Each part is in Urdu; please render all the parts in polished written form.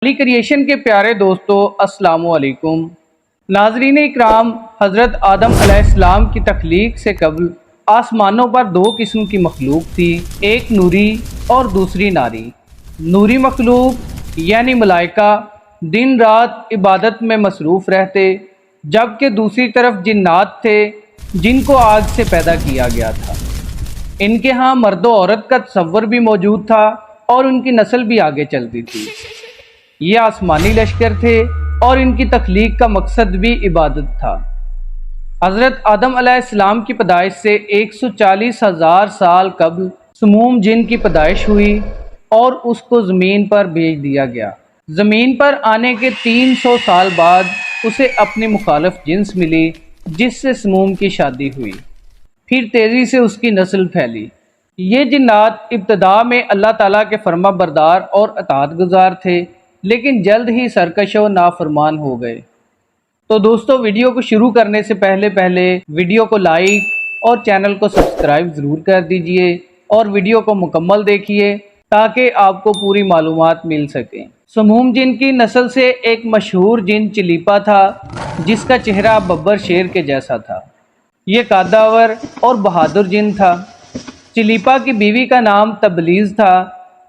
علی کریشن کے پیارے دوستو، السلام علیکم۔ ناظرین اکرام، حضرت آدم علیہ السلام کی تخلیق سے قبل آسمانوں پر دو قسم کی مخلوق تھی، ایک نوری اور دوسری ناری۔ نوری مخلوق یعنی ملائکہ دن رات عبادت میں مصروف رہتے، جبکہ دوسری طرف جنات تھے جن کو آگ سے پیدا کیا گیا تھا۔ ان کے ہاں مرد و عورت کا تصور بھی موجود تھا اور ان کی نسل بھی آگے چلتی تھی۔ یہ آسمانی لشکر تھے اور ان کی تخلیق کا مقصد بھی عبادت تھا۔ حضرت آدم علیہ السلام کی پیدائش سے 140,000 سال قبل سموم جن کی پیدائش ہوئی اور اس کو زمین پر بھیج دیا گیا۔ زمین پر آنے کے 300 سال بعد اسے اپنی مخالف جنس ملی جس سے سموم کی شادی ہوئی، پھر تیزی سے اس کی نسل پھیلی۔ یہ جنات ابتدا میں اللہ تعالیٰ کے فرما بردار اور اطاعت گزار تھے، لیکن جلد ہی سرکش و نافرمان ہو گئے۔ تو دوستو، ویڈیو کو شروع کرنے سے پہلے ویڈیو کو لائک اور چینل کو سبسکرائب ضرور کر دیجئے اور ویڈیو کو مکمل دیکھیے تاکہ آپ کو پوری معلومات مل سکیں۔ سموم جن کی نسل سے ایک مشہور جن چلیپا تھا جس کا چہرہ ببر شیر کے جیسا تھا۔ یہ قادآور اور بہادر جن تھا۔ چلیپا کی بیوی کا نام تبلیز تھا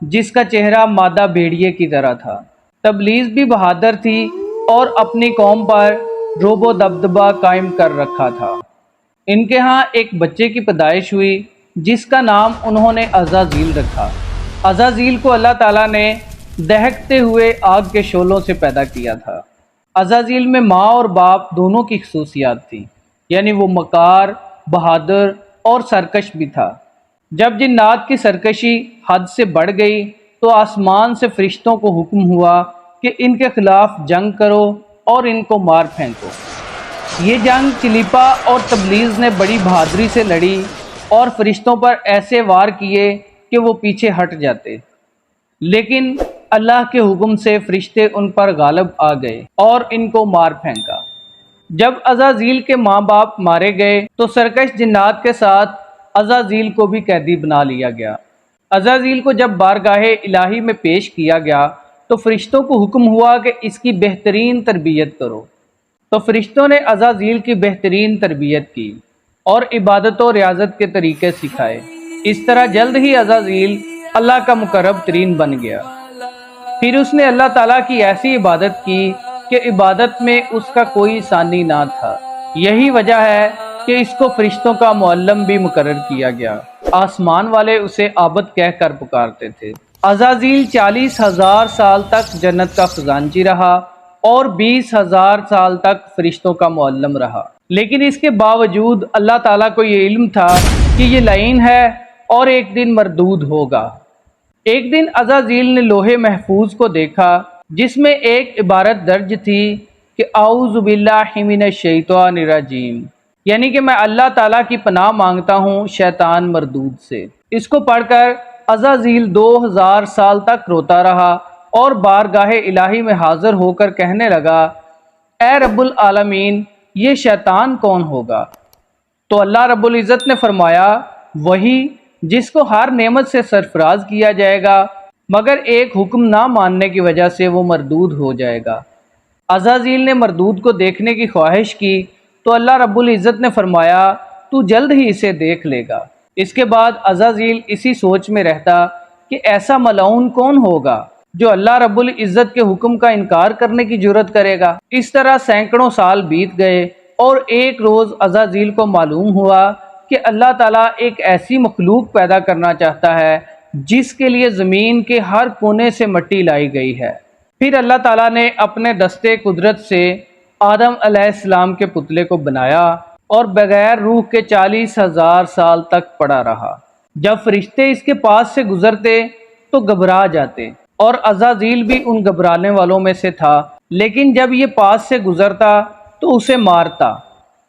جس کا چہرہ مادہ بھیڑیے کی طرح تھا۔ تبلیز بھی بہادر تھی اور اپنی قوم پر رعب و دبدبہ قائم کر رکھا تھا۔ ان کے ہاں ایک بچے کی پیدائش ہوئی جس کا نام انہوں نے عزازیل رکھا۔ عزازیل کو اللہ تعالیٰ نے دہکتے ہوئے آگ کے شعلوں سے پیدا کیا تھا۔ عزازیل میں ماں اور باپ دونوں کی خصوصیات تھی، یعنی وہ مکار، بہادر اور سرکش بھی تھا۔ جب جنات کی سرکشی حد سے بڑھ گئی تو آسمان سے فرشتوں کو حکم ہوا کہ ان کے خلاف جنگ کرو اور ان کو مار پھینکو۔ یہ جنگ چلیپا اور تبلیز نے بڑی بہادری سے لڑی اور فرشتوں پر ایسے وار کیے کہ وہ پیچھے ہٹ جاتے، لیکن اللہ کے حکم سے فرشتے ان پر غالب آ گئے اور ان کو مار پھینکا۔ جب عزازیل کے ماں باپ مارے گئے تو سرکش جنات کے ساتھ عزازیل کو بھی قیدی بنا لیا گیا۔ عزازیل کو جب بارگاہ الہی میں پیش کیا گیا تو فرشتوں کو حکم ہوا کہ اس کی بہترین تربیت کرو۔ تو فرشتوں نے عزازیل کی بہترین تربیت کی اور عبادت و ریاضت کے طریقے سکھائے۔ اس طرح جلد ہی عزازیل اللہ کا مقرب ترین بن گیا۔ پھر اس نے اللہ تعالیٰ کی ایسی عبادت کی کہ عبادت میں اس کا کوئی ثانی نہ تھا۔ یہی وجہ ہے کہ اس کو فرشتوں کا معلم بھی مقرر کیا گیا۔ آسمان والے اسے عابد کہہ کر پکارتے تھے۔ عزازیل 40,000 سال تک جنت کا خزانچی رہا اور 20,000 سال تک فرشتوں کا معلم رہا، لیکن اس کے باوجود اللہ تعالیٰ کو یہ علم تھا کہ یہ لعین ہے اور ایک دن مردود ہوگا۔ ایک دن عزازیل نے لوح محفوظ کو دیکھا جس میں ایک عبارت درج تھی کہ اعوذ باللہ من الشیطان الرجیم، یعنی کہ میں اللہ تعالیٰ کی پناہ مانگتا ہوں شیطان مردود سے۔ اس کو پڑھ کر عزازیل 2000 سال تک روتا رہا اور بارگاہ الہی میں حاضر ہو کر کہنے لگا، اے رب العالمین، یہ شیطان کون ہوگا؟ تو اللہ رب العزت نے فرمایا، وہی جس کو ہر نعمت سے سرفراز کیا جائے گا مگر ایک حکم نہ ماننے کی وجہ سے وہ مردود ہو جائے گا۔ عزازیل نے مردود کو دیکھنے کی خواہش کی تو اللہ رب العزت نے فرمایا، تو جلد ہی اسے دیکھ لے گا۔ اس کے بعد عزازیل اسی سوچ میں رہتا کہ ایسا ملعون کون ہوگا جو اللہ رب العزت کے حکم کا انکار کرنے کی جرات کرے گا۔ اس طرح سینکڑوں سال بیت گئے اور ایک روز عزازیل کو معلوم ہوا کہ اللہ تعالیٰ ایک ایسی مخلوق پیدا کرنا چاہتا ہے جس کے لیے زمین کے ہر کونے سے مٹی لائی گئی ہے۔ پھر اللہ تعالیٰ نے اپنے دستے قدرت سے آدم علیہ السلام کے پتلے کو بنایا اور بغیر روح کے 40,000 سال تک پڑا رہا۔ جب فرشتے اس کے پاس سے گزرتے تو گھبرا جاتے اور عزازیل بھی ان گھبرانے والوں میں سے تھا، لیکن جب یہ پاس سے گزرتا تو اسے مارتا،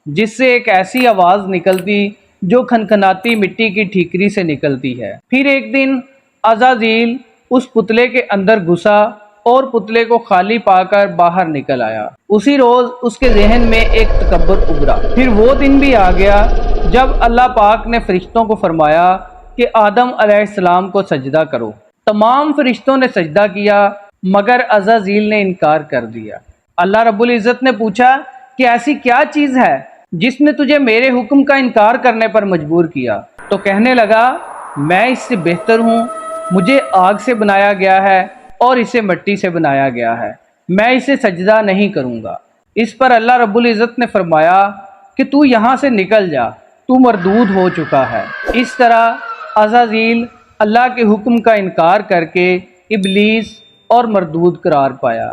جس سے ایک ایسی آواز نکلتی جو کھنکھناتی مٹی کی ٹھیکری سے نکلتی ہے۔ پھر ایک دن عزازیل اس پتلے کے اندر گھسا اور پتلے کو خالی پا کر باہر نکل آیا۔ اسی روز اس کے ذہن میں ایک تکبر ابھرا۔ پھر وہ دن بھی آ گیا جب اللہ پاک نے فرشتوں کو فرمایا کہ آدم علیہ السلام کو سجدہ کرو۔ تمام فرشتوں نے سجدہ کیا مگر عزازیل نے انکار کر دیا۔ اللہ رب العزت نے پوچھا کہ ایسی کیا چیز ہے جس نے تجھے میرے حکم کا انکار کرنے پر مجبور کیا؟ تو کہنے لگا میں اس سے بہتر ہوں، مجھے آگ سے بنایا گیا ہے اور اسے مٹی سے بنایا گیا ہے، میں اسے سجدہ نہیں کروں گا۔ اس پر اللہ رب العزت نے فرمایا کہ تو یہاں سے نکل جا، تو مردود ہو چکا ہے۔ اس طرح عزازیل اللہ کے حکم کا انکار کر کے ابلیس اور مردود قرار پایا۔